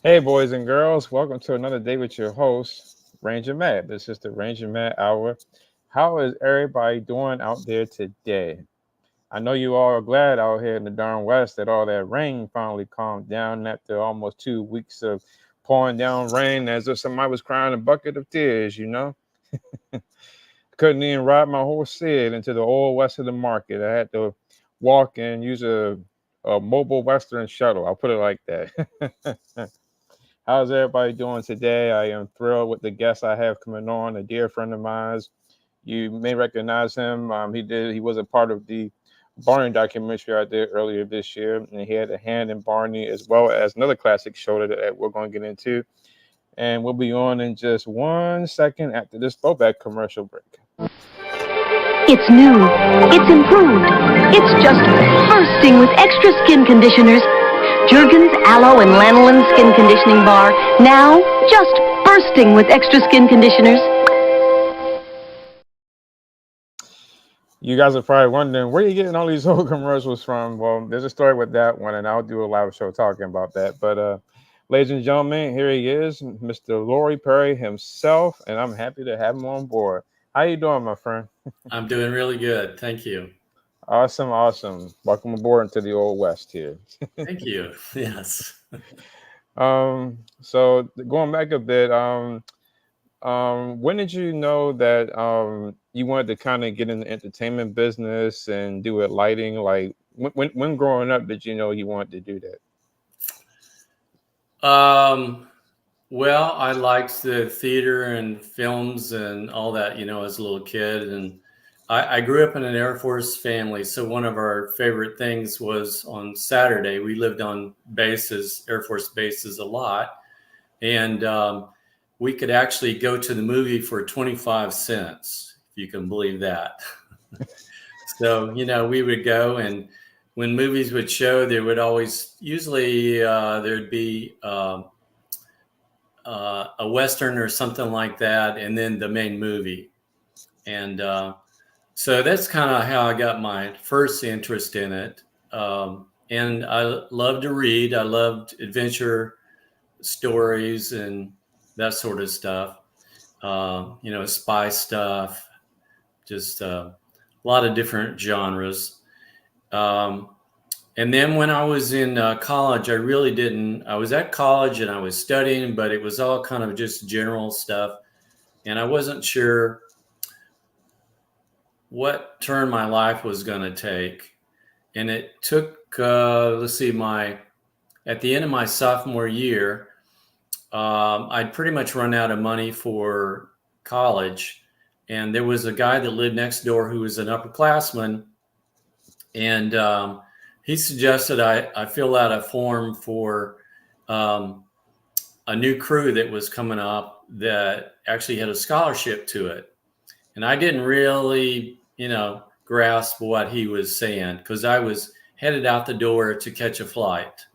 Hey, boys and girls, welcome to another day with your host, Ranger Matt. This is the Ranger Matt Hour. How is everybody doing out there today? I know you all are glad out here in the darn West that all that rain finally calmed down after almost 2 weeks of pouring down rain as if somebody was crying a bucket of tears. Couldn't even ride my horse Sid into the old west of the market. I had to walk and use a mobile Western shuttle. I'll put it like that. How's everybody doing today? I am thrilled with the guest I have coming on, a dear friend of mine. You may recognize him. He was a part of the Barney documentary I did earlier this year, and he had a hand in Barney as well as another classic show that we're going to get into. And we'll be on in just 1 second after this throwback commercial break. It's new. It's improved. It's just bursting with extra skin conditioners. Jergens Aloe and Lanolin Skin Conditioning Bar, now just bursting with extra skin conditioners. You guys are probably wondering where you getting all these old commercials from. Well, there's a story with that one, and I'll do a live show talking about that. But ladies and gentlemen, here he is, Mr. Lowry Perry himself, and I'm happy to have him on board. How you doing, my friend? I'm doing really good. Thank you. Awesome, awesome. Welcome aboard into the Old West here. Thank you. Yes. So going back a bit, when did you know that you wanted to kind of get in the entertainment business and do it lighting? Like when growing up, did you know you wanted to do that? Well, I liked the theater and films and all that, as a little kid. And I grew up in an Air Force family. So one of our favorite things was on Saturday, we lived on bases, Air Force bases a lot. And we could actually go to the movie for 25 cents, if you can believe that. So, we would go, and when movies would show, there would always, usually there'd be a Western or something like that, and then the main movie. And so that's kind of how I got my first interest in it. And I loved to read. I loved adventure stories and that sort of stuff. Spy stuff, just a lot of different genres. And then when I was in college, I really didn't. I was at college and I was studying, but it was all kind of just general stuff. And I wasn't sure what turn my life was going to take. And it took, at the end of my sophomore year, I'd pretty much run out of money for college. And there was a guy that lived next door who was an upperclassman. And he suggested I fill out a form for a new crew that was coming up that actually had a scholarship to it. And I didn't really, grasp what he was saying because I was headed out the door to catch a flight.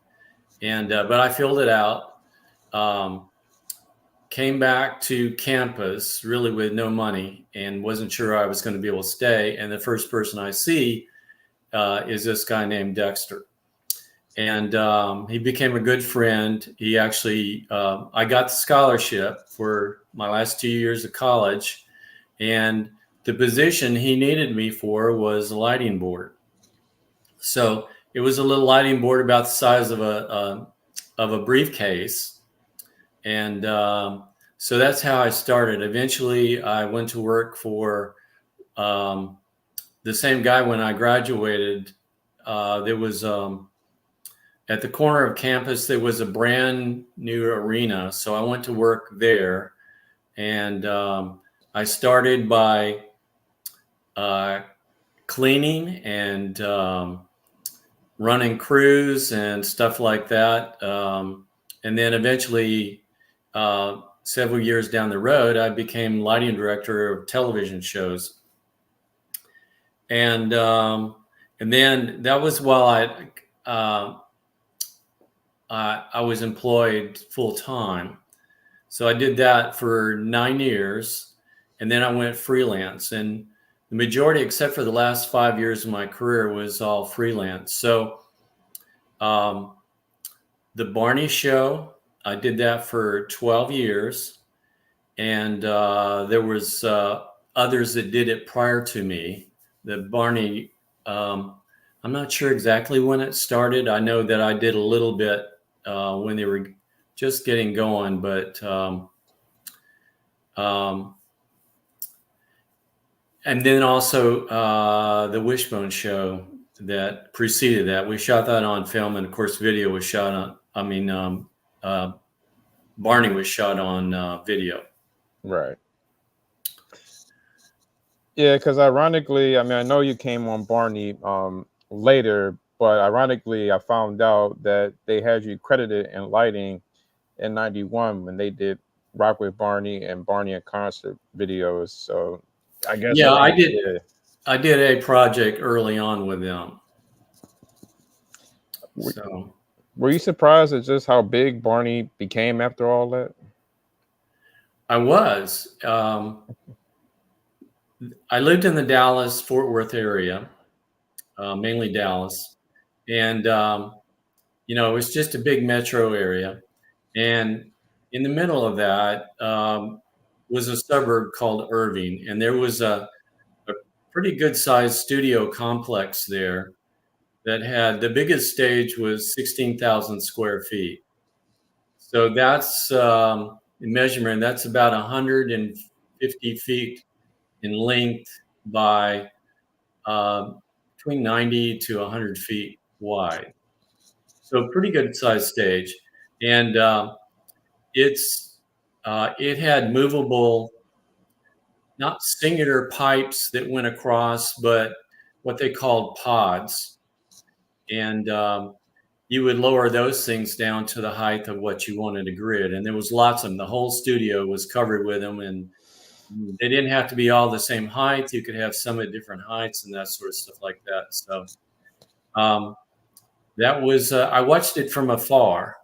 And but I filled it out, came back to campus really with no money and wasn't sure I was going to be able to stay. And the first person I see is this guy named Dexter. And he became a good friend. He actually, I got the scholarship for my last 2 years of college. And the position he needed me for was a lighting board. So it was a little lighting board about the size of a briefcase. And so that's how I started. Eventually, I went to work for the same guy when I graduated. There was at the corner of campus, there was a brand new arena. So I went to work there. And I started by cleaning and running crews and stuff like that. And then eventually, several years down the road, I became lighting director of television shows. And then that was while I was employed full time. So I did that for 9 years, and then I went freelance. And the majority, except for the last 5 years of my career, was all freelance. So the Barney show, I did that for 12 years, and there was others that did it prior to me. The Barney, I'm not sure exactly when it started. I know that I did a little bit when they were just getting going, but and then also the Wishbone show that preceded that. We shot that on film, and of course, video was shot on. Barney was shot on video. Right. Yeah, because ironically, I mean, I know you came on Barney later, but ironically, I found out that they had you credited in lighting in '91 when they did Rock with Barney and Barney in Concert videos. So I guess Yeah, I around, did. yeah. I did a project early on with them. Were, So were you surprised at just how big Barney became after all that? I was. I lived in the Dallas Fort Worth area, mainly Dallas, and it was just a big metro area. And in the middle of that was a suburb called Irving, and there was a pretty good sized studio complex there that had the biggest stage was 16,000 square feet. So that's in measurement, that's about 150 feet in length by between 90 to 100 feet wide. So pretty good sized stage. And it had movable, not singular pipes that went across, but what they called pods. And you would lower those things down to the height of what you wanted to grid. And there was lots of them. The whole studio was covered with them, and they didn't have to be all the same height. You could have some at different heights and that sort of stuff like that. So that was, I watched it from afar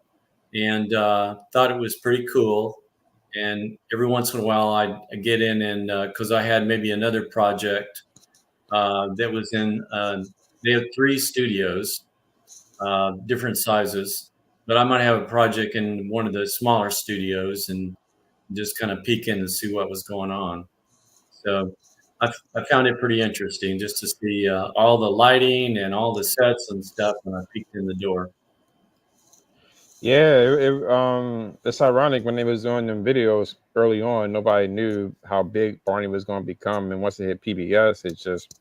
and thought it was pretty cool. And every once in a while I'd get in and because I had maybe another project that was in, they had 3 studios, different sizes, but I might have a project in one of the smaller studios and just kind of peek in and see what was going on. So I found it pretty interesting just to see all the lighting and all the sets and stuff when I peeked in the door. Yeah, it's ironic when they was doing them videos early on, nobody knew how big Barney was going to become, and once it hit PBS, it just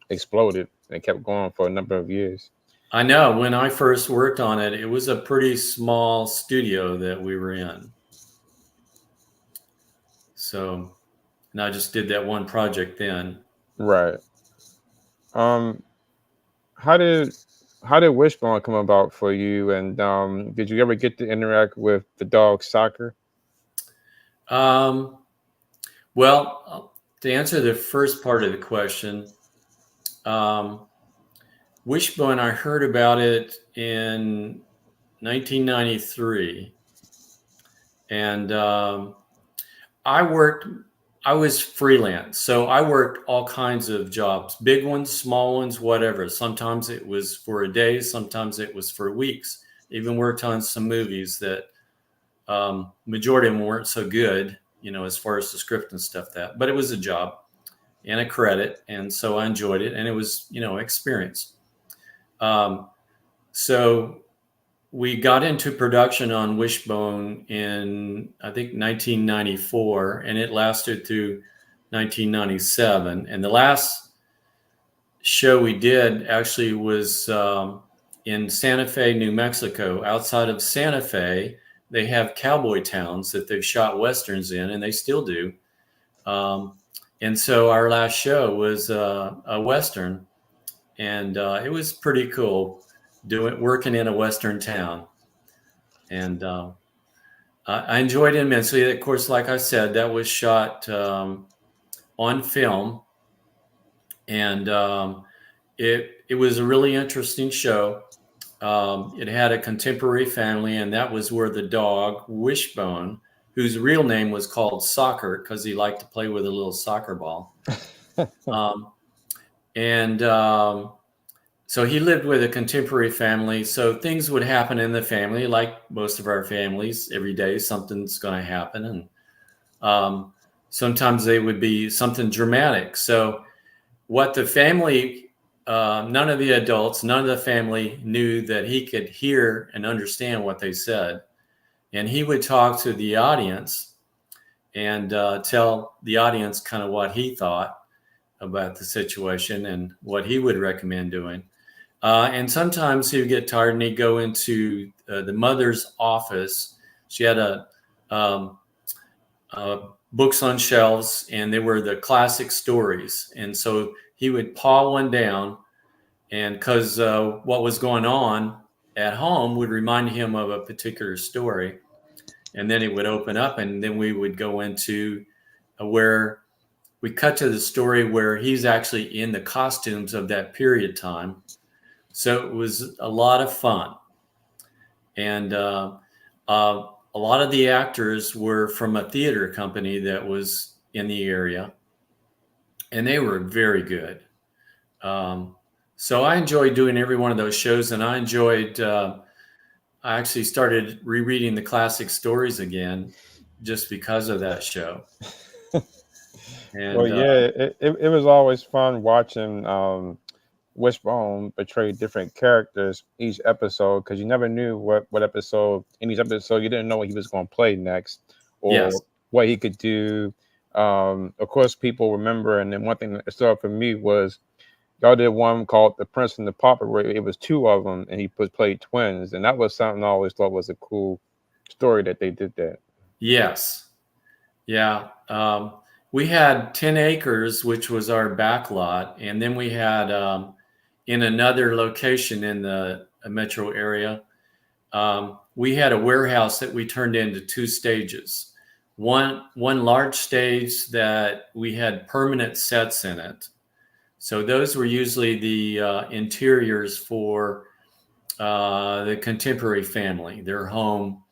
exploded and kept going for a number of years. I know when I first worked on it, it was a pretty small studio that we were in. So, and I just did that one project then. Right. Um, how did Wishbone come about for you, and did you ever get to interact with the dog Soccer? Well, to answer the first part of the question, Wishbone, I heard about it in 1993, and I was freelance, so I worked all kinds of jobs, big ones, small ones, whatever. Sometimes it was for a day, sometimes it was for weeks. Even worked on some movies that majority of them weren't so good, as far as the script and stuff but it was a job and a credit, and so I enjoyed it, and it was experience. So we got into production on Wishbone in, I think, 1994, and it lasted through 1997. And the last show we did actually was in Santa Fe, New Mexico. Outside of Santa Fe, they have cowboy towns that they've shot Westerns in, and they still do. And so our last show was a Western, and it was pretty cool working in a Western town. And I enjoyed it immensely. Of course, like I said, that was shot on film, and it was a really interesting show. It had a contemporary family, and that was where the dog Wishbone, whose real name was called Soccer because he liked to play with a little soccer ball, and So he lived with a contemporary family. So things would happen in the family, like most of our families. Every day, something's going to happen, and sometimes they would be something dramatic. So what the family, none of the adults, none of the family knew that he could hear and understand what they said, and he would talk to the audience and tell the audience kind of what he thought about the situation and what he would recommend doing. And sometimes he would get tired and he'd go into the mother's office. She had um, books on shelves, and they were the classic stories. And so he would paw one down, and because what was going on at home would remind him of a particular story. And then it would open up, and then we would go into where we cut to the story where he's actually in the costumes of that period time. So it was a lot of fun. And a lot of the actors were from a theater company that was in the area, and they were very good. So I enjoyed doing every one of those shows, and I enjoyed, I actually started rereading the classic stories again just because of that show. Well, And yeah, it was always fun watching Wishbone portray different characters each episode because you never knew what episode in each episode you didn't know what he was going to play next yes, or what he could do. Of course, people remember, and then one thing that stood out for me was y'all did one called The Prince and the Pauper, where it was two of them, and he played twins, and that was something I always thought was a cool story that they did that. yes, yeah. We had 10 acres, which was our back lot, and then we had in another location in the metro area, we had a warehouse that we turned into two stages. One large stage that we had permanent sets in it. So those were usually the interiors for the contemporary family, their home,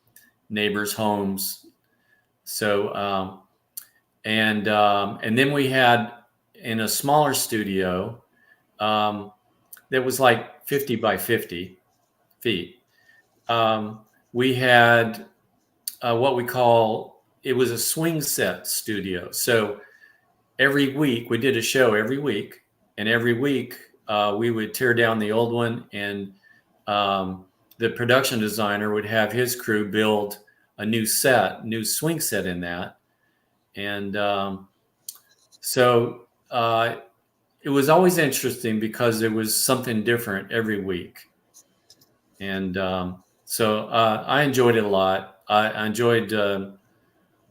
neighbors' homes. So and then we had in a smaller studio that was like 50 by 50 feet. We had what we call, it was a swing set studio. So every week we did a show every week, and every week we would tear down the old one, and the production designer would have his crew build a new swing set in that. And so it was always interesting because there was something different every week. And so I enjoyed it a lot. I enjoyed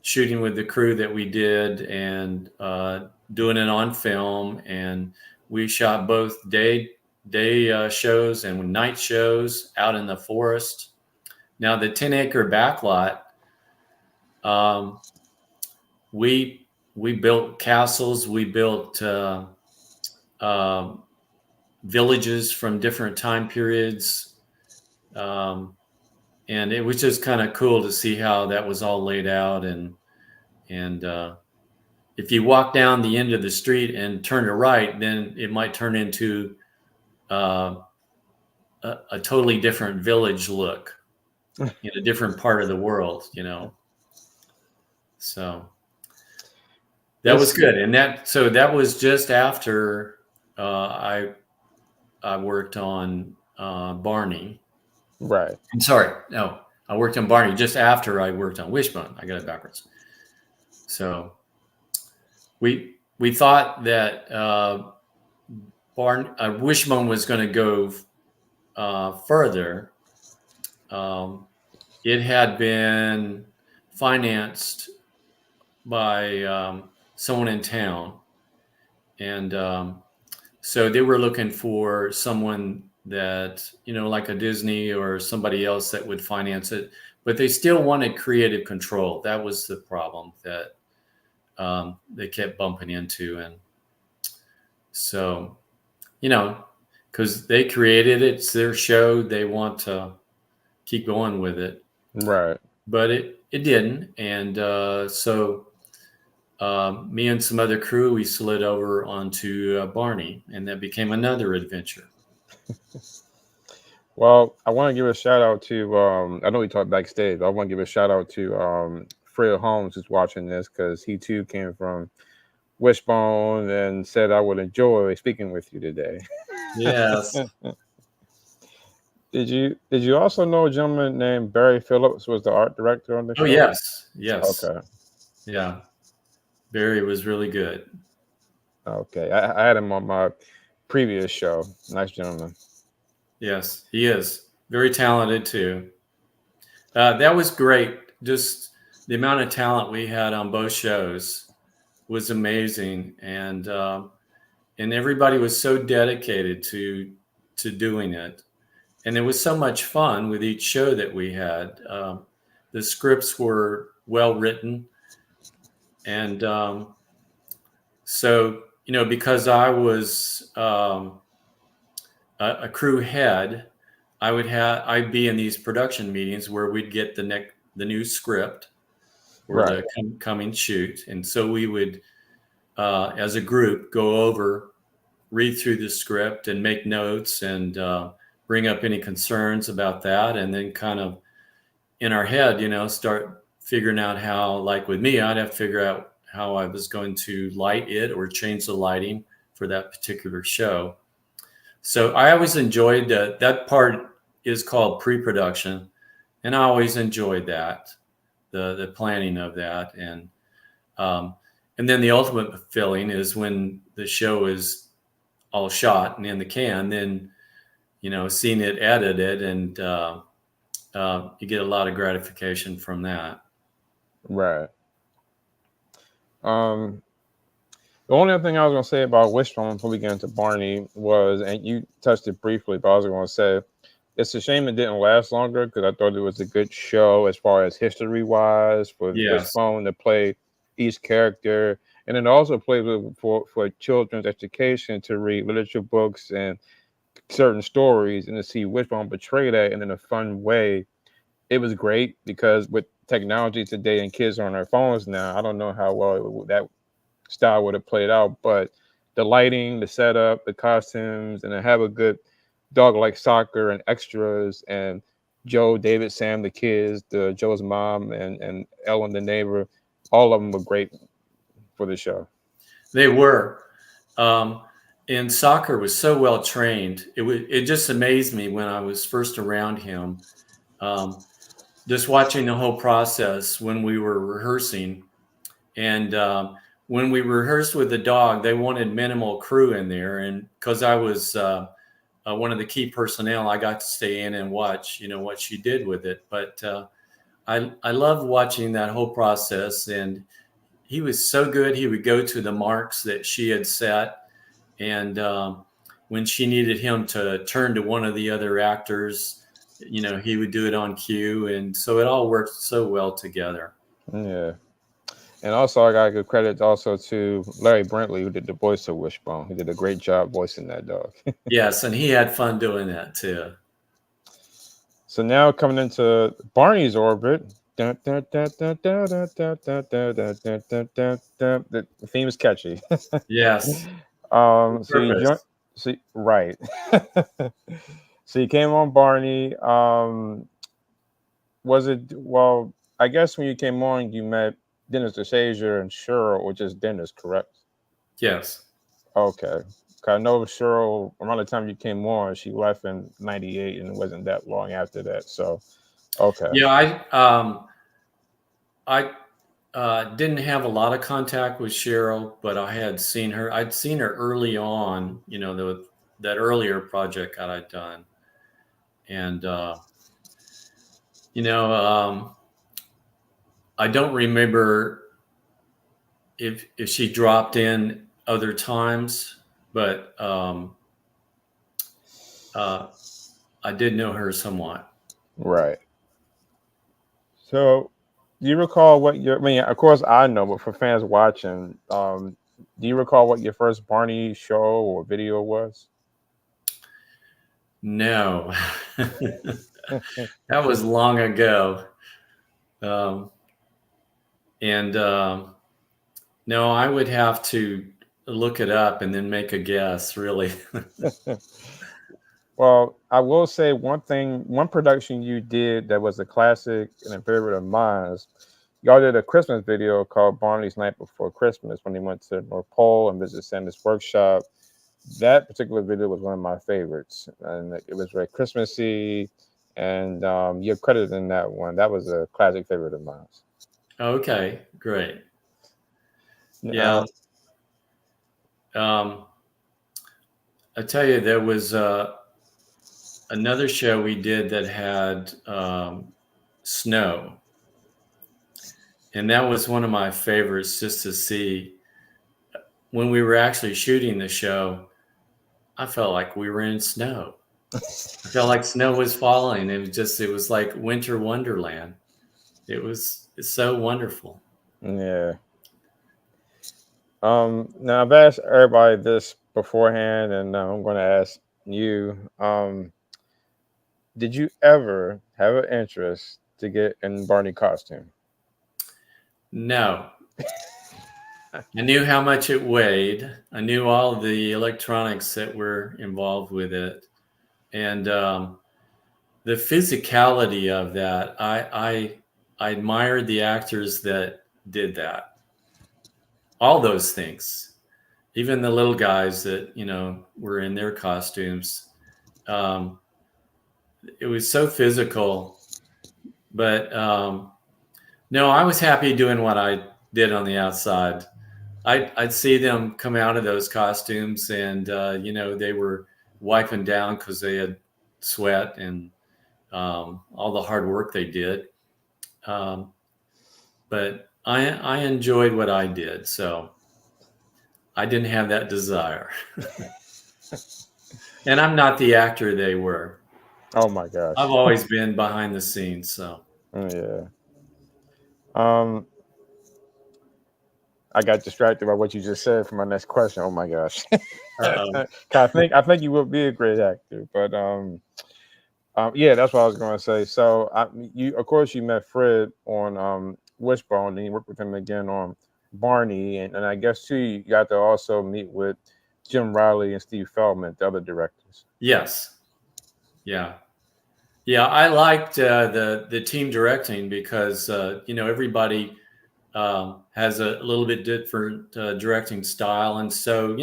shooting with the crew that we did, and doing it on film. And we shot both day shows and night shows out in the forest. Now the 10-acre backlot, we built castles, we built villages from different time periods. And it was just kind of cool to see how that was all laid out. And if you walk down the end of the street and turn to right, then it might turn into a totally different village look in a different part of the world, So that was good. And that was just after I worked on Barney. Right. I'm sorry. No, I worked on Barney just after I worked on Wishbone. I got it backwards. So we thought that Wishbone was going to go further. It had been financed by someone in town, and so they were looking for someone that, like a Disney or somebody else that would finance it, but they still wanted creative control. That was the problem that they kept bumping into. And so, because they created it, it's their show, they want to keep going with it. Right. But it didn't. And so me and some other crew, we slid over onto Barney, and that became another adventure. Well, I want to give a shout out to. I know we talked backstage, but I want to give a shout out to Fred Holmes who's watching this because he too came from Wishbone and said I would enjoy speaking with you today. Yes. Did you also know a gentleman named Barry Phillips was the art director on the Oh, show? yes. Yes. Okay. Yeah. Barry was really good. Okay. I had him on my previous show. Nice gentleman. Yes, he is very talented too. That was great. Just the amount of talent we had on both shows was amazing, and everybody was so dedicated to doing it, and it was so much fun with each show that we had. The scripts were well written, and so because I was a crew head, I'd be in these production meetings where we'd get the new script or Right. the coming shoot, and so we would, as a group, go over, read through the script, and make notes and bring up any concerns about that, and then kind of in our head, start figuring out how. Like with me, I'd have to figure out how I was going to light it or change the lighting for that particular show. So I always enjoyed that part is called pre-production, and I always enjoyed that, the planning of that, um, and then the ultimate feeling is when the show is all shot and in the can. Then seeing it edited, and you get a lot of gratification from that. Right. Um, the only other thing I was gonna say about Wishbone before we get into Barney was, and you touched it briefly, but I was gonna say it's a shame it didn't last longer because I thought it was a good show as far as history wise for Yes, Wishbone to play each character, and it also plays for children's education to read literature books and certain stories and to see Wishbone portray that in a fun way. It was great because with technology today and kids are on their phones now, I don't know how well that style would have played out, but the lighting, the setup, the costumes, and to have a good dog like soccer and extras and Joe, David, Sam, the kids, the Joe's mom, and Ellen, the neighbor, all of them were great for the show. they were. Um, and soccer was so well trained. It just amazed me when I was first around him. Um, just watching the whole process when we were rehearsing, and when we rehearsed with the dog, they wanted minimal crew in there, and because I was one of the key personnel, I got to stay in and watch, what she did with it. But I loved watching that whole process, and he was so good. He would go to the marks that she had set, and when she needed him to turn to one of the other actors, he would do it on cue, and so it all worked so well together. Yeah. And also, I got to give credit also to Larry Brentley, who did the voice of Wishbone. He did a great job voicing that dog. Yes, and he had fun doing that too. So now coming into Barney's orbit. The theme is catchy. Yes, So you joined. purpose. See, right. So you came on Barney. Was it well? I guess when you came on, you met Dennis DeShazier and Cheryl, or just Dennis, correct? Yes. Okay. 'Cause I know Cheryl around the time you came on, she left in '98, and it wasn't that long after that. So, okay. Yeah, I didn't have a lot of contact with Cheryl, but I had seen her. I'd seen her early on, that earlier project that I'd done, and you know, I don't remember if she dropped in other times, but I did know her somewhat. Right. So, do you recall what your? I mean, of course, I know, but for fans watching, do you recall what your first Barney show or video was? No, that was long ago, um, and no, I would have to look it up and then make a guess. Really, Well, I will say one thing, one production you did that was a classic and a favorite of mine. Y'all did a Christmas video called Barney's Night Before Christmas when he went to North Pole and visited Santa's workshop. That particular video was one of my favorites, and it was very Christmassy. And you're credited in that one. That was a classic favorite of mine. Okay, great. Uh, Yeah. I tell you, there was another show we did that had snow. And that was one of my favorites just to see. When we were actually shooting the show, I felt like we were in snow. I felt like snow was falling. It was like winter wonderland. It's so wonderful. yeah. Now I've asked everybody this beforehand, and I'm going to ask you. Did you ever have an interest to get in Barney costume? No. I knew how much it weighed. I knew all the electronics that were involved with it. And the physicality of that, I admired the actors that did that. All those things, even the little guys that were in their costumes. It was so physical, but no, I was happy doing what I did on the outside. I'd see them come out of those costumes, and they were wiping down because they had sweat and all the hard work they did. But I enjoyed what I did, so I didn't have that desire. And I'm not the actor they were. Oh my gosh. I've always been behind the scenes, so. Yeah. I got distracted by what you just said for my next question. Oh my gosh. I think you would be a great actor, but yeah, that's what I was going to say. So of course you met Fred on Wishbone, and you worked with him again on Barney, and I guess too you got to also meet with Jim Riley and Steve Feldman, the other directors. Yes. Yeah. I liked the team directing because everybody has a little bit different directing style, and so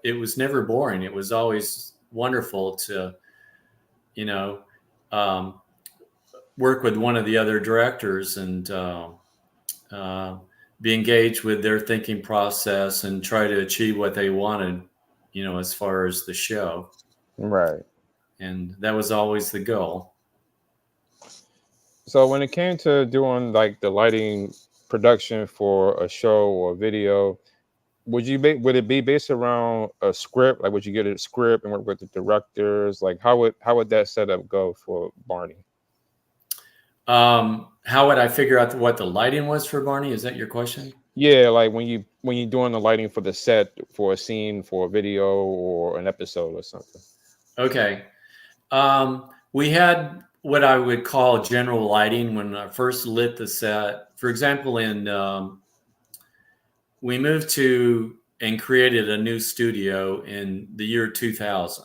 it was never boring. It was always wonderful to work with one of the other directors and be engaged with their thinking process and try to achieve what they wanted, as far as the show. Right. And that was always the goal. So when it came to doing like the lighting production for a show or a video, would it be based around a script? Like, would you get a script and work with the directors? Like, how would that setup go for Barney? How would I figure out what the lighting was for Barney? Is that your question? Yeah, like when you're doing the lighting for the set for a scene, for a video or an episode or something. Okay. We had what I would call general lighting when I first lit the set. For example, we moved to and created a new studio in the year 2000.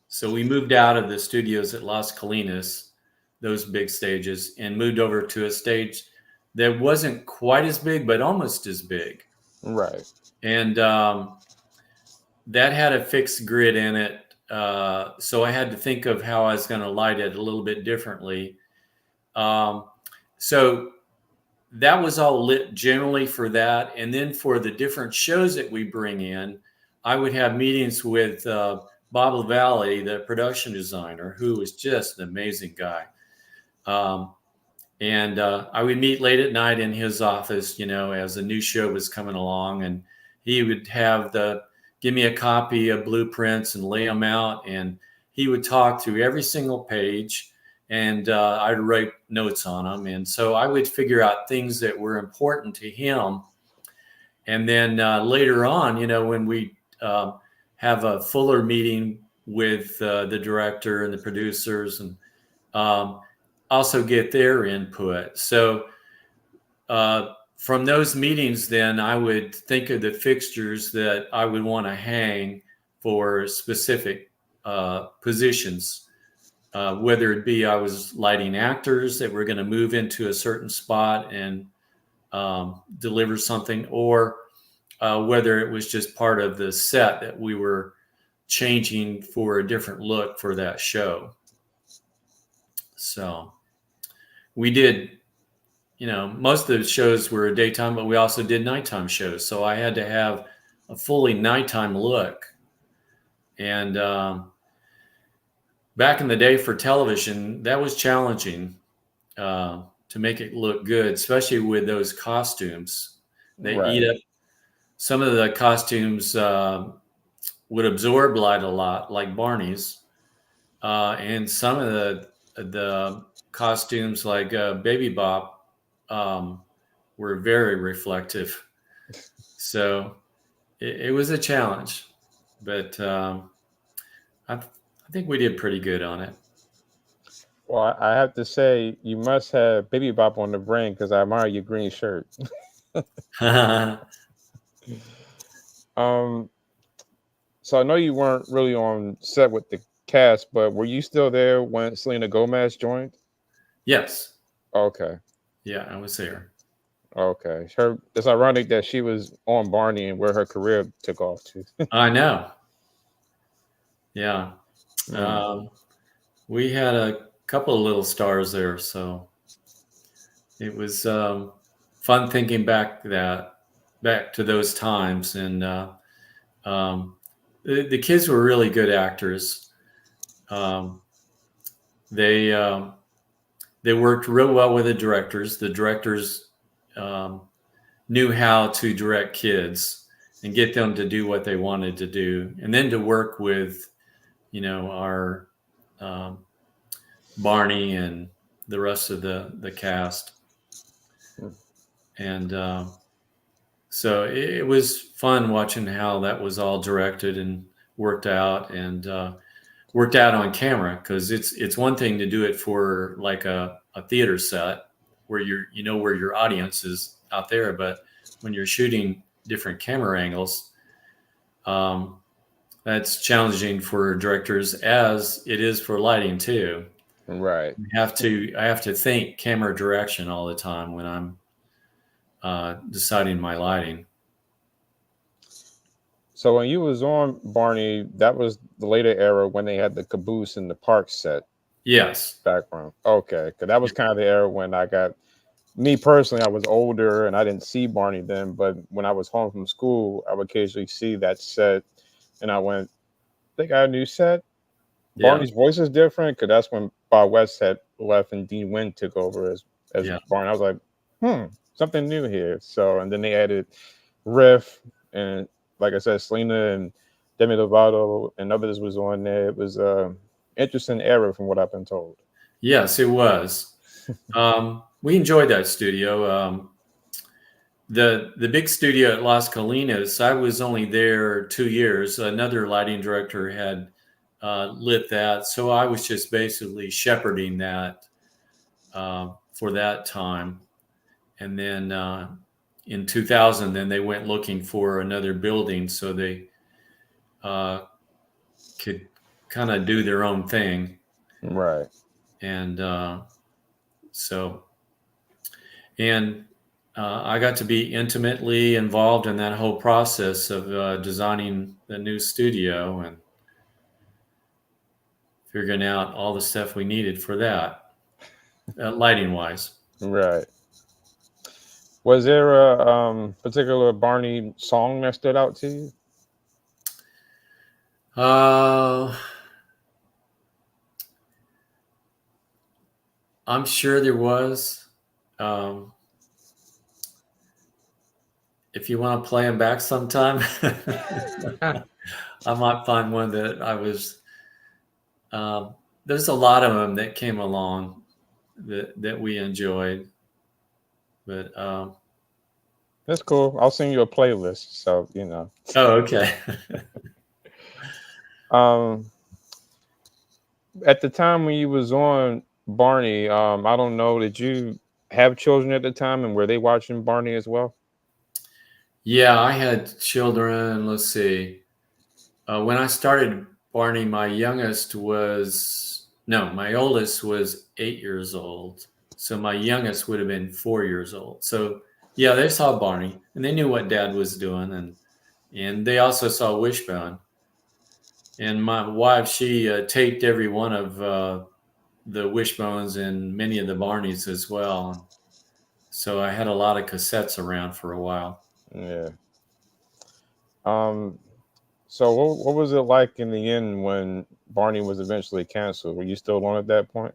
So we moved out of the studios at Las Colinas, those big stages, and moved over to a stage that wasn't quite as big, but almost as big. Right. And that had a fixed grid in it. So I had to think of how I was going to light it a little bit differently. So that was all lit generally for that. And then for the different shows that we bring in, I would have meetings with Bob LaValle, the production designer, who was just an amazing guy. And I would meet late at night in his office, as a new show was coming along, and he would give me a copy of blueprints and lay them out, and he would talk through every single page, and I'd write notes on them. And so I would figure out things that were important to him. And then later on, when we have a fuller meeting with the director and the producers, and also get their input. So from those meetings, then I would think of the fixtures that I would want to hang for specific positions, whether it be I was lighting actors that were going to move into a certain spot and deliver something, or whether it was just part of the set that we were changing for a different look for that show. So we did, most of the shows were daytime, but we also did nighttime shows. So I had to have a fully nighttime look. And back in the day for television, that was challenging to make it look good, especially with those costumes. They eat up. Some of the costumes would absorb light a lot, like Barney's, and some of the costumes, like Baby Bop, were very reflective. So it was a challenge, but I think we did pretty good on it. Well, I have to say, you must have Baby Bop on the brain because I admire your green shirt. So I know you weren't really on set with the cast, but were you still there when Selena Gomez joined? Yes. Okay. Yeah, I was there. Okay. It's ironic that she was on Barney and where her career took off to. I know. Yeah. We had a couple of little stars there, so it was fun thinking back to those times. And the kids were really good actors. They worked real well with the directors. The directors knew how to direct kids and get them to do what they wanted to do, and then to work with, our Barney and the rest of the cast. And so it was fun watching how that was all directed and worked out, and worked out on camera, because it's one thing to do it for like a theater set where where your audience is out there, but when you're shooting different camera angles, that's challenging for directors, as it is for lighting too. Right. I have to think camera direction all the time when I'm deciding my lighting. So when you was on Barney, that was the later era when they had the caboose in the park set. Yes. Background. Okay. Because that was kind of the era when me personally, I was older and I didn't see Barney then, but when I was home from school, I would occasionally see that set, and I went, they got a new set. Yeah. Barney's voice is different, because that's when Bob West had left and Dean Wynn took over as Barney. I was like, something new here. So, and then they added Riff, and like I said, Selena and Demi Lovato and others was on there. It was interesting era from what I've been told. Yes, it was. We enjoyed that studio. The big studio at Las Colinas, I was only there 2 years. Another lighting director had lit that, so I was just basically shepherding that for that time. And then in 2000, then they went looking for another building so they could kind of do their own thing. Right. And I got to be intimately involved in that whole process of designing the new studio and figuring out all the stuff we needed for that, lighting wise. Right. Was there a particular Barney song that stood out to you? I'm sure there was. If you want to play them back sometime, I might find one that I was. There's a lot of them that came along that we enjoyed, but that's cool. I'll send you a playlist, so you know. Oh, okay. At the time when you was on Barney, I don't know, did you have children at the time, and were they watching Barney as well? Yeah, I had children. Let's see. When I started Barney, my oldest was 8 years old. So my youngest would have been 4 years old. So yeah, they saw Barney and they knew what Dad was doing, and they also saw Wishbone. And my wife, she taped every one of the Wishbones and many of the Barneys as well. So I had a lot of cassettes around for a while. Yeah. Um. So what was it like in the end when Barney was eventually canceled? Were you still on at that point?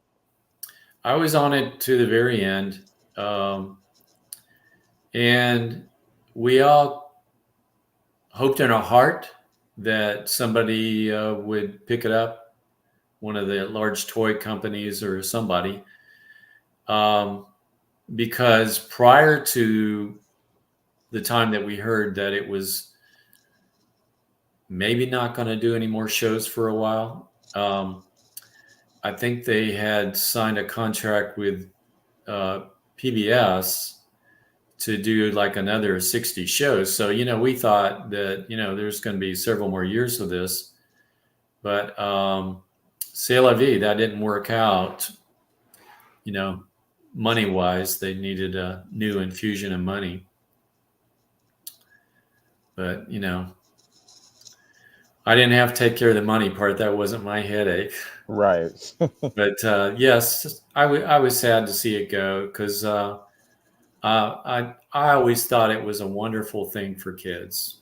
I was on it to the very end. Um, and we all hoped in our heart that somebody would pick it up, one of the large toy companies or somebody. Um, because prior to the time that we heard that it was maybe not going to do any more shows for a while, I think they had signed a contract with PBS to do like another 60 shows. So, we thought that, there's going to be several more years of this, but c'est la vie, that didn't work out. Money wise, they needed a new infusion of money. But, I didn't have to take care of the money part. That wasn't my headache. Right. But yes, I was sad to see it go because I always thought it was a wonderful thing for kids,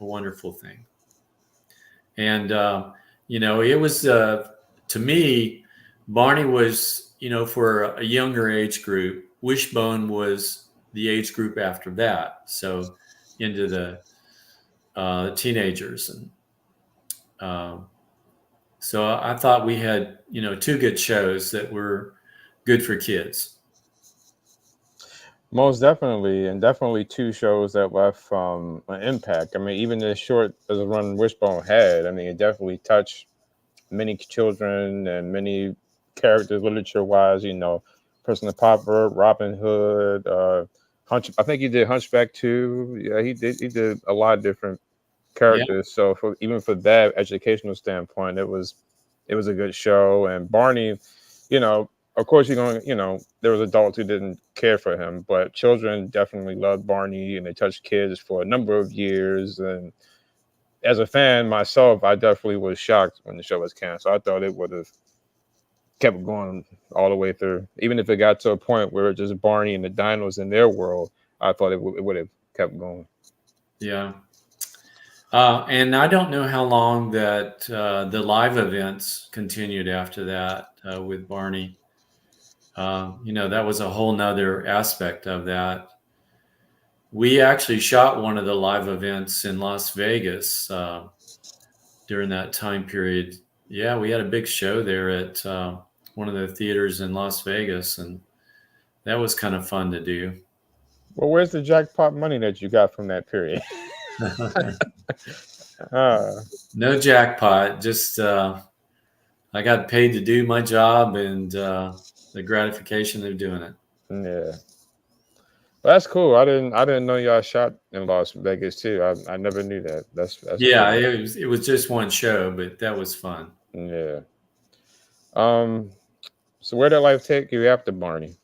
a wonderful thing. And it was to me, Barney was for a younger age group. Wishbone was the age group after that, so into the teenagers, and so I thought we had two good shows that were good for kids. Most definitely, and definitely two shows that left an impact. I mean, even as short as a run Wishbone had, I mean, it definitely touched many children and many characters, literature-wise. Person of Popper, Robin Hood, Hunch. I think he did Hunchback too. Yeah, he did. He did a lot of different Yeah, characters. So even for that educational standpoint, it was a good show. And Barney, you know, of course, there was adults who didn't care for him, but children definitely loved Barney, and they touched kids for a number of years. And as a fan myself, I definitely was shocked when the show was canceled. I thought it would have kept going all the way through, even if it got to a point where it just Barney and the dinos in their world. I thought it would have kept going. yeah. And I don't know how long that the live events continued after that with Barney. That was a whole nother aspect of that. We actually shot one of the live events in Las Vegas during that time period. Yeah, we had a big show there at one of the theaters in Las Vegas, and that was kind of fun to do. Well, where's the jackpot money that you got from that period? No jackpot, just I got paid to do my job and the gratification of doing it. Yeah. Well, that's cool. I didn't know y'all shot in Las Vegas too. I never knew that. That's Yeah, cool. it was just one show, but that was fun. Yeah. So where did life take you after Barney?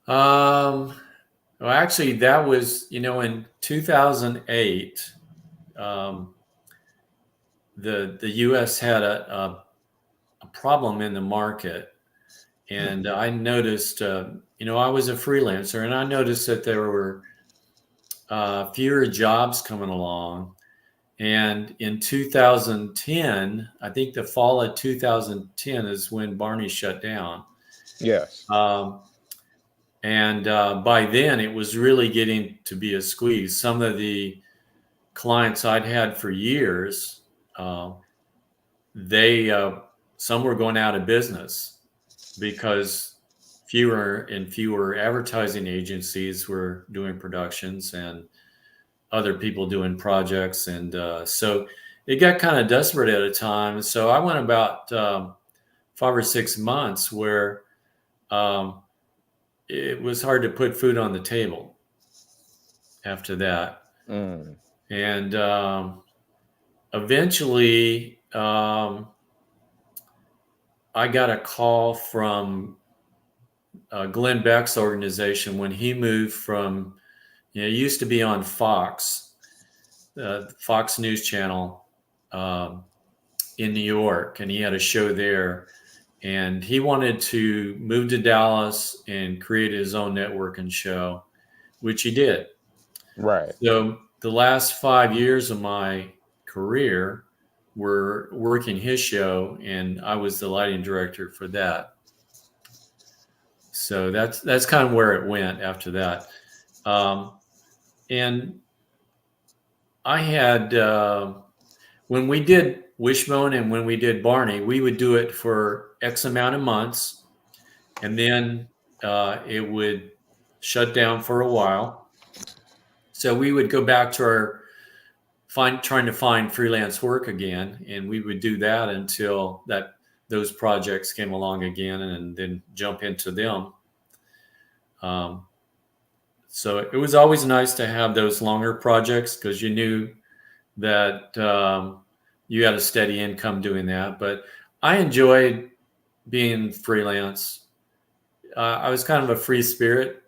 Well, actually, that was in 2008. The U.S. had a problem in the market, and I noticed. I was a freelancer, and I noticed that there were fewer jobs coming along. And in 2010, I think the fall of 2010 is when Barney shut down. Yes. And by then, it was really getting to be a squeeze. Some of the clients I'd had for years, some were going out of business because fewer and fewer advertising agencies were doing productions and other people doing projects. And so it got kind of desperate at a time. So I went about 5 or 6 months where it was hard to put food on the table after that. Mm. And eventually, I got a call from Glenn Beck's organization when he moved from, he used to be on Fox, Fox News Channel in New York, and he had a show there. And he wanted to move to Dallas and create his own network and show, which he did. Right. So the last 5 years of my career were working his show, and I was the lighting director for that. So that's kind of where it went after that. And I had when we did Wishbone and when we did Barney, we would do it for X amount of months, and then it would shut down for a while. So we would go back to our trying to find freelance work again, and we would do that until those projects came along again, and then jump into them. So it was always nice to have those longer projects because you knew that you had a steady income doing that. But I enjoyed being freelance. I was kind of a free spirit,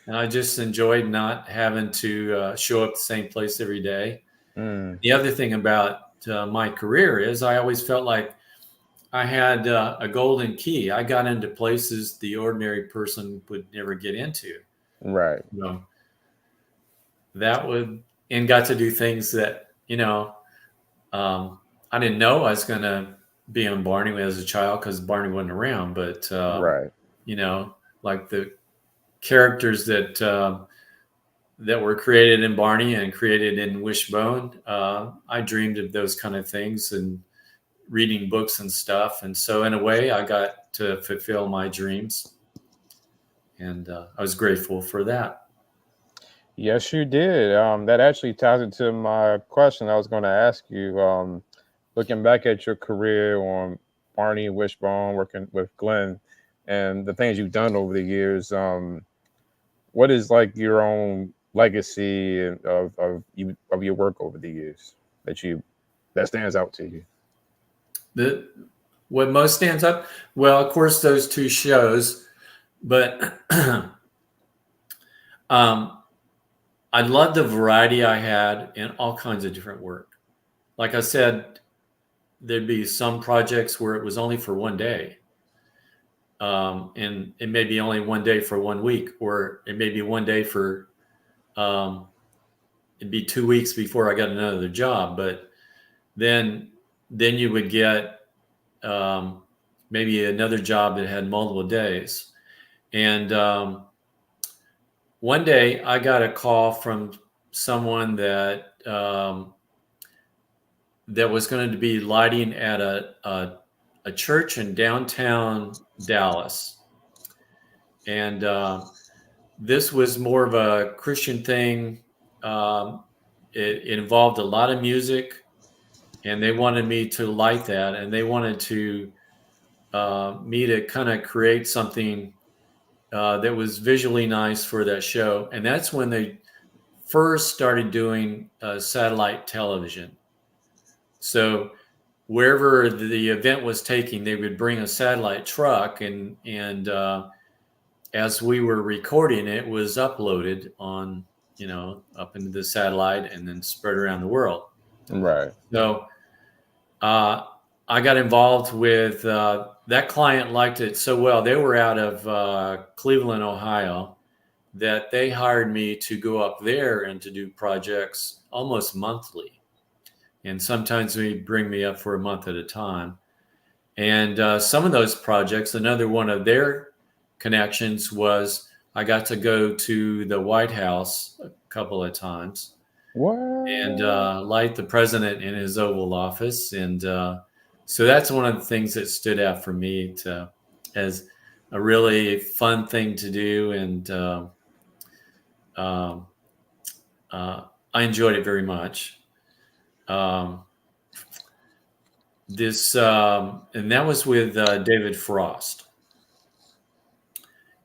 and I just enjoyed not having to show up the same place every day. The other thing about my career is I always felt like I had a golden key. I got into places the ordinary person would never get into. Right. That would, and got to do things that, I didn't know I was going to be on Barney as a child because Barney wasn't around. But, Right. Like the characters that were created in Barney and created in Wishbone, I dreamed of those kind of things and reading books and stuff. And so in a way, I got to fulfill my dreams. And I was grateful for that. Yes, you did. That actually ties into my question I was going to ask you. Looking back at your career on Barney and Wishbone, working with Glenn, and the things you've done over the years, what is like your own legacy of your work over the years that stands out to you? What most stands up? Well, of course, those two shows, but I loved the variety I had in all kinds of different work. Like I said, there'd be some projects where it was only for one day. And it may be only one day for 1 week, or it may be one day for, it'd be 2 weeks before I got another job. But then you would get maybe another job that had multiple days. And one day I got a call from someone that was going to be lighting at a church in downtown Dallas. And this was more of a Christian thing. It involved a lot of music, and they wanted me to light that, and they wanted to me to kind of create something that was visually nice for that show. And that's when they first started doing satellite television. So wherever the event was taking, they would bring a satellite truck, and as we were recording, it was uploaded on, up into the satellite and then spread around the world. Right. So I got involved with that client. Liked it so well. They were out of Cleveland, Ohio, that they hired me to go up there and to do projects almost monthly. And sometimes they bring me up for a month at a time. And some of those projects, another one of their connections was I got to go to the White House a couple of times. What? And light the president in his Oval Office. And so that's one of the things that stood out for me as a really fun thing to do. And I enjoyed it very much. And that was with David Frost.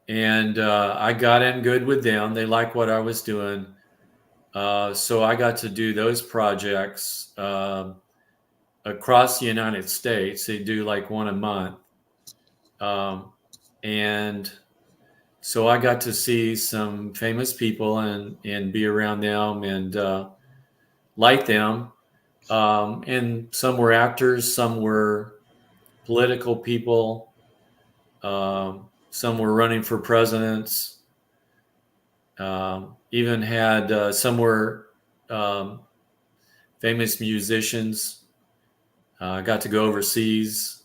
And I got in good with them. They liked what I was doing. So I got to do those projects. across the United States. They do like one a month. And so I got to see some famous people and be around them and like them. And some were actors, some were political people, some were running for presidents. Even had some were famous musicians. I got to go overseas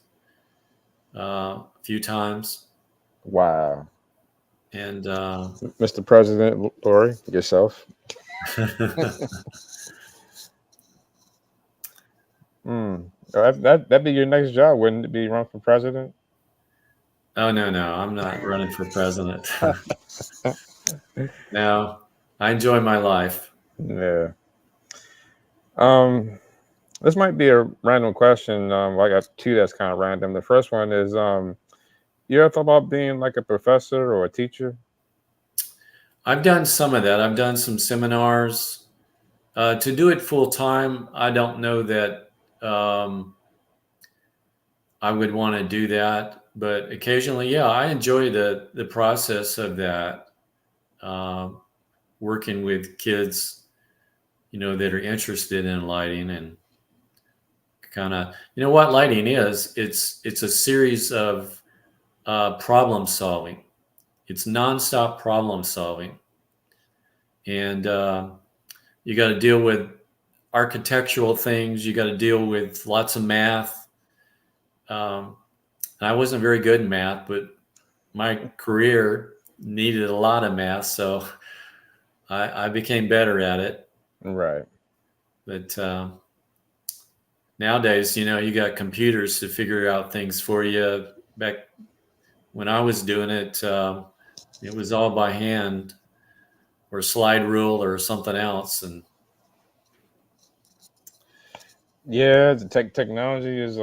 a few times. Wow. And Mr. President, Lowry, yourself. That'd be your next job, wouldn't it be, run for president? Oh, no, I'm not running for president. No, I enjoy my life. Yeah. This might be a random question. I got two that's kind of random. The first one is, you ever thought about being like a professor or a teacher? I've done some of that. I've done some seminars. To do it full time, I don't know that I would want to do that. But occasionally, yeah, I enjoy the process of that. Working with kids, that are interested in lighting and kind of, what lighting is. It's a series of problem solving. It's nonstop problem solving, and you got to deal with architectural things. You got to deal with lots of math. I wasn't very good in math, but my career needed a lot of math, so I became better at it. Right. But nowadays, you got computers to figure out things for you. Back when I was doing it, it was all by hand or slide rule or something else. And yeah, the technology is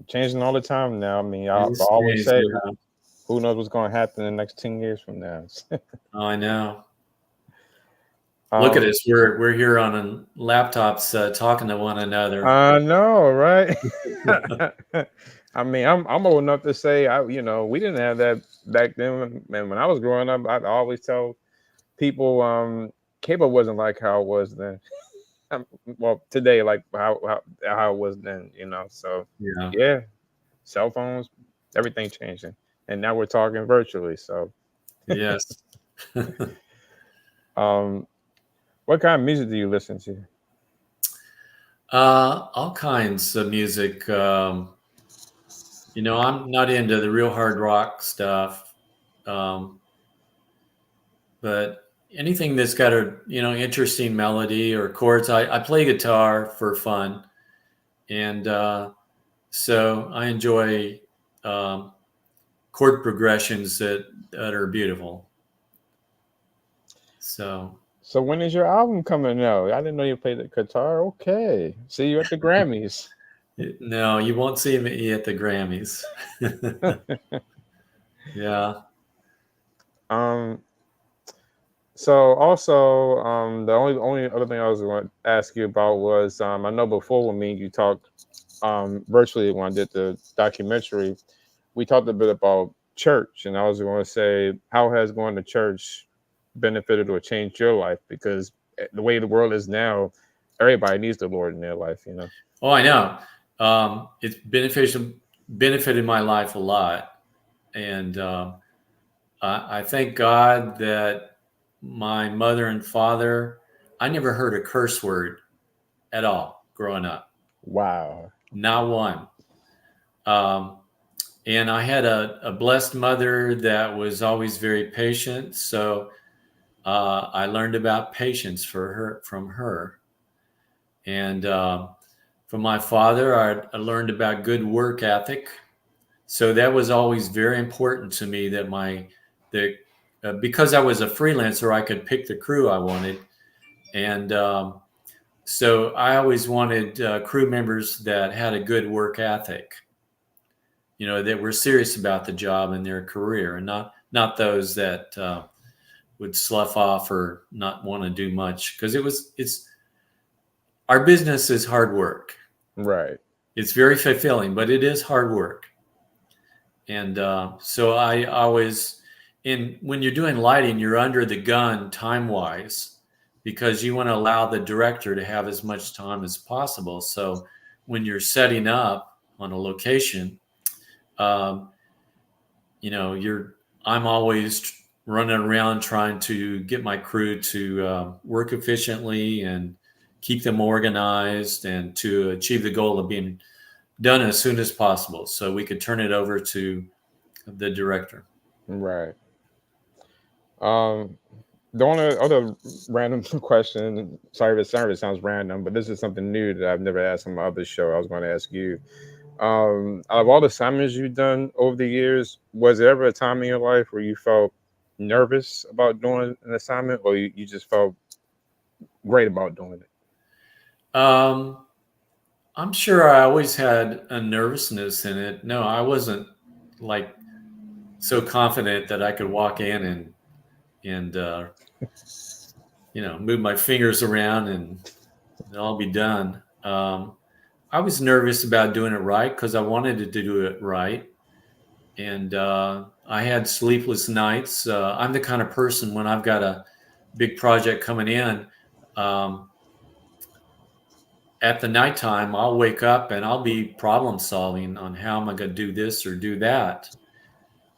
changing all the time now. I mean, I it's always changed, say, yeah. who knows what's going to happen in the next 10 years from now? Oh, I know. Look at us. We're here on laptops talking to one another. I know, right? I mean, I'm old enough to say, we didn't have that back then. And when I was growing up, I'd always tell people, cable wasn't like how it was then. Well, today, like how it was then, So Yeah. yeah, cell phones, everything changing, and now we're talking virtually. So Yes. what kind of music do you listen to? All kinds of music. I'm not into the real hard rock stuff, but anything that's got a interesting melody or chords. I play guitar for fun, and so I enjoy chord progressions that are beautiful. So when is your album coming out? I didn't know you played the guitar. Okay, see you at the Grammys. no, you won't see me at the Grammys. Yeah. So also, the only other thing I was going to ask you about was, I know before when me and you talked virtually when I did the documentary, we talked a bit about church, and I was going to say, how has going to church benefited or changed your life? Because the way the world is now, everybody needs the Lord in their life, Oh, I know. It's benefited my life a lot, and I thank God that my mother and father. I never heard a curse word at all growing up. Wow. Not one. And I had a blessed mother that was always very patient. So I learned about patience from her. And from my father, I learned about good work ethic. So that was always very important to me that because I was a freelancer, I could pick the crew I wanted. And so I always wanted crew members that had a good work ethic, that were serious about the job and their career, and not those that would slough off or not want to do much, because our business is hard work. Right. it's very fulfilling, but it is hard work. And so I always, when you're doing lighting, you're under the gun time wise because you want to allow the director to have as much time as possible. So when you're setting up on a location, um, I'm always running around trying to get my crew to work efficiently and keep them organized and to achieve the goal of being done as soon as possible so we could turn it over to the director. Right. Um, the only other random question, sorry if it sounds random, but this is something new that I've never asked on my other show. I was going to ask you. Out of all the assignments you've done over the years, was there ever a time in your life where you felt nervous about doing an assignment, or you just felt great about doing it? I'm sure I always had a nervousness in it. No, I wasn't like so confident that I could walk in and move my fingers around and I'll be done. I was nervous about doing it right because I wanted to do it right, and I had sleepless nights. I'm the kind of person when I've got a big project coming in. Um, at the nighttime, I'll wake up and I'll be problem solving on how am I going to do this or do that.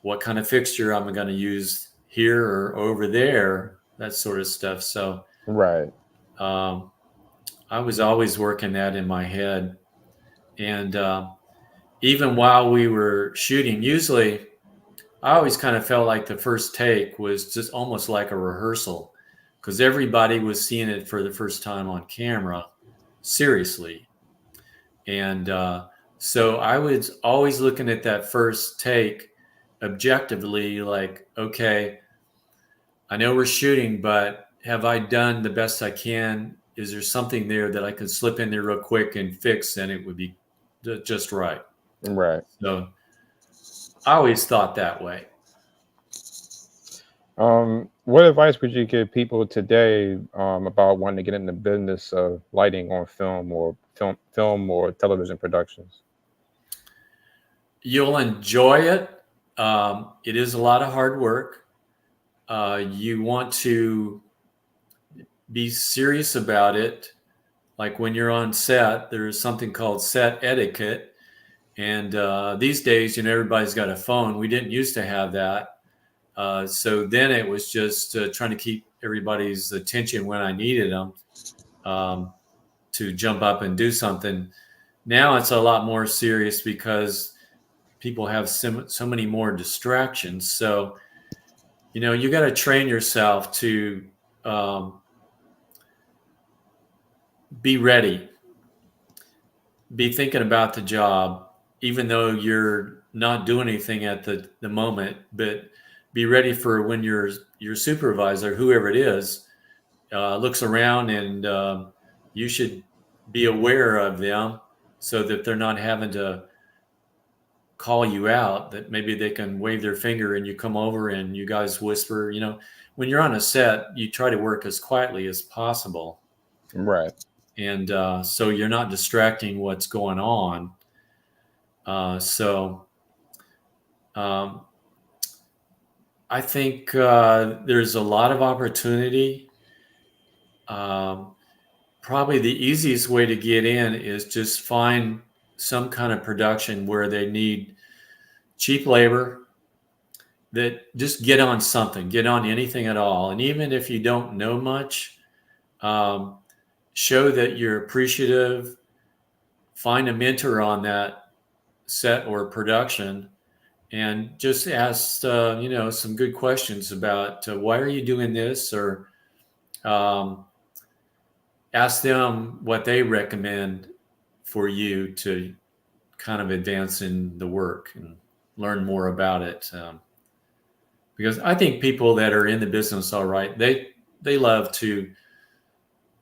What kind of fixture am I going to use here or over there? That sort of stuff. So Right. I was always working that in my head. And even while we were shooting, usually I always kind of felt like the first take was just almost like a rehearsal because everybody was seeing it for the first time on camera, seriously. And so I was always looking at that first take objectively, like, okay, I know we're shooting, but have I done the best I can? Is there something there that I could slip in there real quick and fix and it would be just right? Right. So I always thought that way. What advice would you give people today about wanting to get in the business of lighting on film or television productions? You'll enjoy it. It is a lot of hard work. You want to be serious about it. Like when you're on set, there's something called set etiquette. And these days, everybody's got a phone. We didn't used to have that. So then it was just trying to keep everybody's attention when I needed them to jump up and do something. Now it's a lot more serious because people have so many more distractions. So, you got to train yourself to be ready, be thinking about the job, even though you're not doing anything at the moment, but be ready for when your supervisor, whoever it is, looks around and you should be aware of them so that they're not having to call you out, that maybe they can wave their finger and you come over and you guys whisper. When you're on a set, you try to work as quietly as possible. Right. And so you're not distracting what's going on. So I think there's a lot of opportunity. Probably the easiest way to get in is just find some kind of production where they need cheap labor, that just get on something, get on anything at all. And even if you don't know much, show that you're appreciative, find a mentor on that set or production, and just ask, some good questions about why are you doing this, or ask them what they recommend for you to kind of advance in the work and learn more about it. Because I think people that are in the business, all right, they love to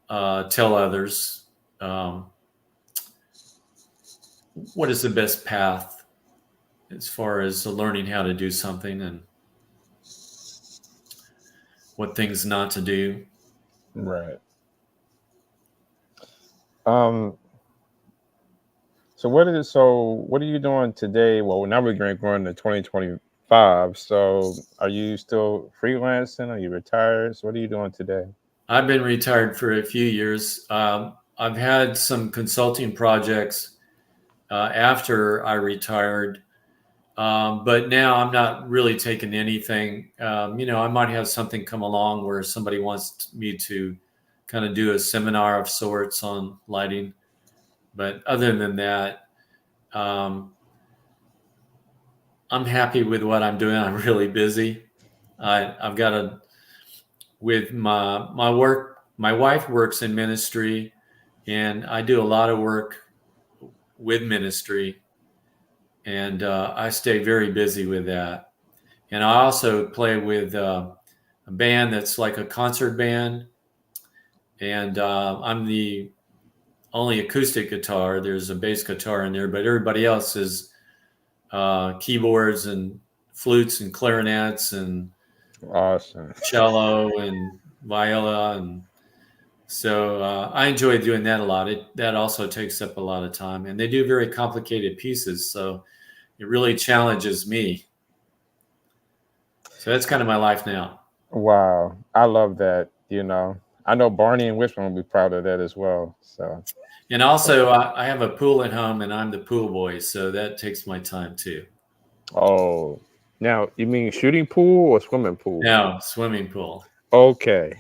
tell others what is the best path as far as learning how to do something and what things not to do. Right. So So what are you doing today? Well, now we're going to 2025. So are you still freelancing? Are you retired? So what are you doing today? I've been retired for a few years. I've had some consulting projects after I retired, but now I'm not really taking anything. I might have something come along where somebody wants me to kind of do a seminar of sorts on lighting. But other than that, um, I'm happy with what I'm doing. I'm really busy. I've got with my work. My wife works in ministry, and I do a lot of work with ministry, and I stay very busy with that. And I also play with a band that's like a concert band, and I'm the only acoustic guitar. There's a bass guitar in there, but everybody else is keyboards and flutes and clarinets and Awesome. cello and viola, and so I enjoy doing that a lot. That also takes up a lot of time, and they do very complicated pieces, so it really challenges me. So that's kind of my life now. Wow. I love that. I know Barney and Wishman will be proud of that as well. So, And also, I have a pool at home, and I'm the pool boy, so that takes my time too. oh, now you mean shooting pool or swimming pool? Now, swimming pool. Okay.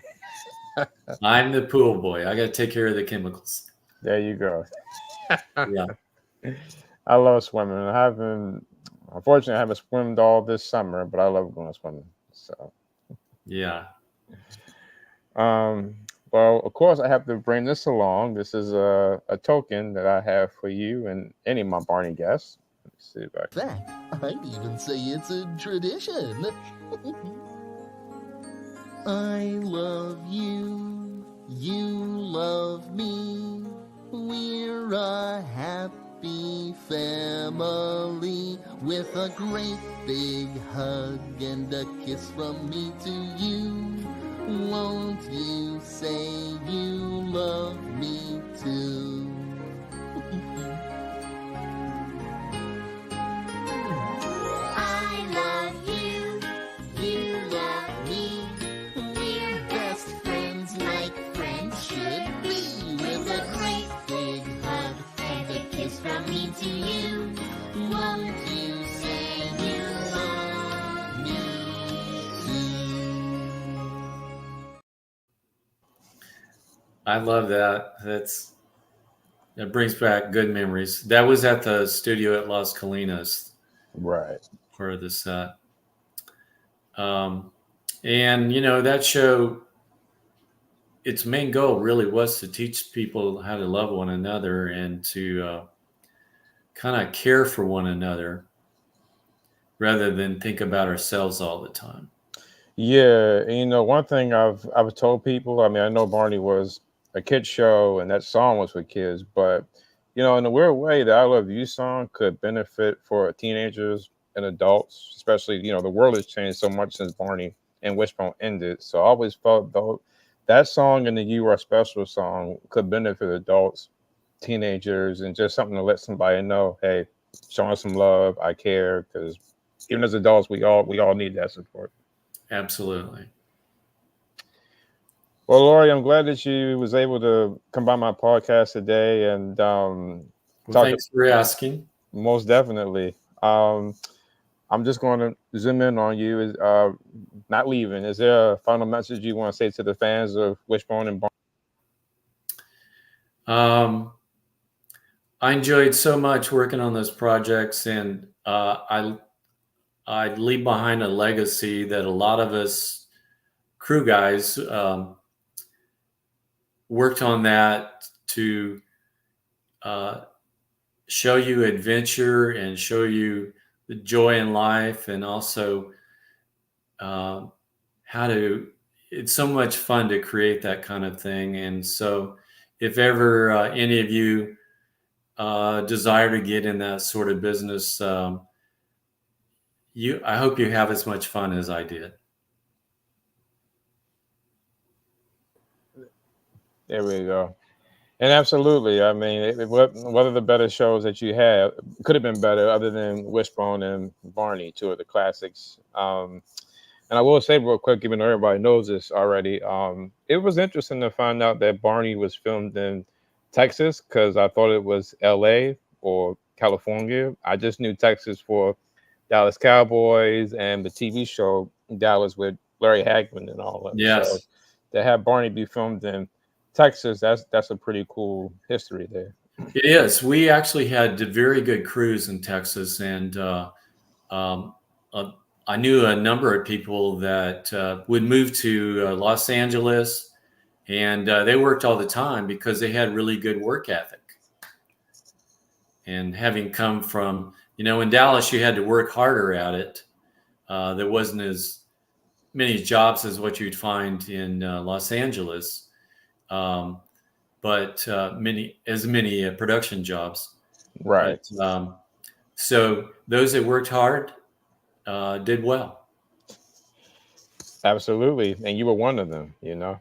I'm the pool boy. I got to take care of the chemicals. There you go. Yeah. I love swimming. Unfortunately, I haven't swimmed all this summer, but I love going swimming. So, Yeah. um, well, of course, I have to bring this along. This is a token that I have for you and any of my Barney guests. Let me see if I can. In fact, I'd even say it's a tradition. I love you, you love me. We're a happy family with a great big hug and a kiss from me to you. Won't you say you love me too? I love you, you love me. We're best friends like friends should be. With a great big hug and a kiss from me to you. Won't you say you love me too? I love that. That brings back good memories. That was at the studio at Las Colinas Right. for the set. And that show, its main goal really was to teach people how to love one another and to kind of care for one another rather than think about ourselves all the time. Yeah, and, one thing I've told people. I mean, I know Barney was a kid show, and that song was for kids, but in a weird way, the "I Love You" song could benefit for teenagers and adults, especially. The world has changed so much since Barney and Wishbone ended, so I always felt though that song and the "You Are Special" song could benefit adults, teenagers, and just something to let somebody know, hey, showing some love, I care, because even as adults, we all need that support. Absolutely. Well, Lori, I'm glad that you was able to come by my podcast today and Well, talk. thanks for asking. Most definitely. I'm just going to zoom in on you. Is not leaving. Is there a final message you want to say to the fans of Wishbone and Barney? I enjoyed so much working on those projects, and I leave behind a legacy that a lot of us crew guys worked on that to show you adventure and show you the joy in life, and also how to. It's so much fun to create that kind of thing, and so if ever any of you desire to get in that sort of business, I hope you have as much fun as I did. There we go. And absolutely, I mean, what are the better shows that you had? Could have been better, other than Wishbone and Barney, two of the classics. And I will say real quick, even though everybody knows this already, it was interesting to find out that Barney was filmed in Texas because I thought it was L.A. or California. I just knew Texas for Dallas Cowboys and the TV show Dallas with Larry Hagman and all of them. So Yes, to have Barney be filmed in Texas, that's a pretty cool history there. it is. We actually had very good crews in Texas, and um, uh, I knew a number of people that would move to Los Angeles, and they worked all the time because they had really good work ethic. And having come from, in Dallas, you had to work harder at it. There wasn't as many jobs as what you'd find in Los Angeles, um, but many production jobs. Right. But so those that worked hard did well. Absolutely. And you were one of them, you know.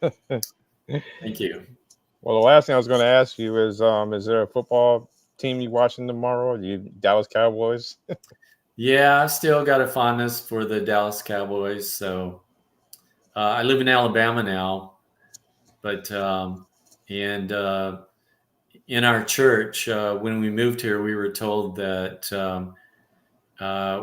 Thank you. Well, the last thing I was going to ask you is there a football team you watching tomorrow? You Dallas Cowboys? Yeah, I still got a fondness for the Dallas Cowboys. So I live in Alabama now, but and in our church, when we moved here, we were told that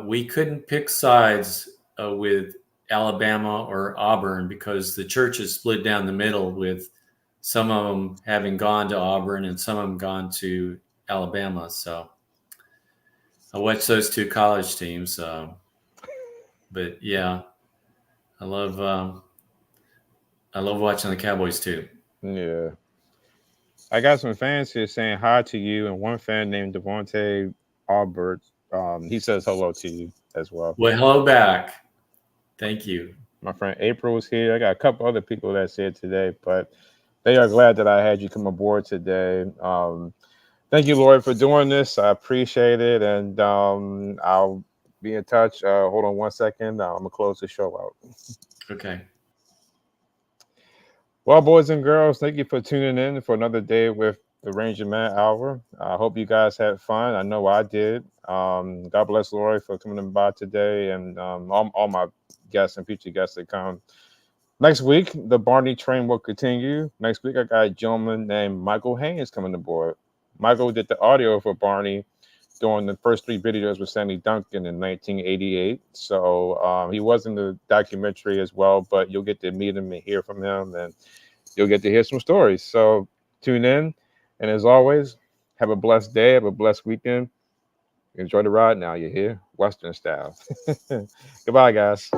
we couldn't pick sides with Alabama or Auburn because the church is split down the middle, with some of them having gone to Auburn and some of them gone to Alabama. So I watched those two college teams. But yeah, I love um, I love watching the Cowboys too. Yeah. I got some fans here saying hi to you, and one fan named Devontae Albert. He says hello to you as well. Well, hello back. Thank you. My friend April is here. I got a couple other people that's here today, but they are glad that I had you come aboard today. Thank you, Lori, for doing this. I appreciate it, and I'll be in touch. Hold on one second. I'm gonna close the show out. Okay. Well, boys and girls, thank you for tuning in for another day with the Ranger Man Hour. I hope you guys had fun. I know I did. God bless Lori for coming by today, and all my guests and future guests that come. Next week, the Barney train will continue. Next week, I got a gentleman named Michael Haynes coming aboard. Michael did the audio for Barney during the first three videos with Sandy Duncan in 1988. So he was in the documentary as well, but you'll get to meet him and hear from him, and you'll get to hear some stories. So tune in. And as always, have a blessed day, have a blessed weekend. Enjoy the ride now. You're here, Western style. Goodbye, guys.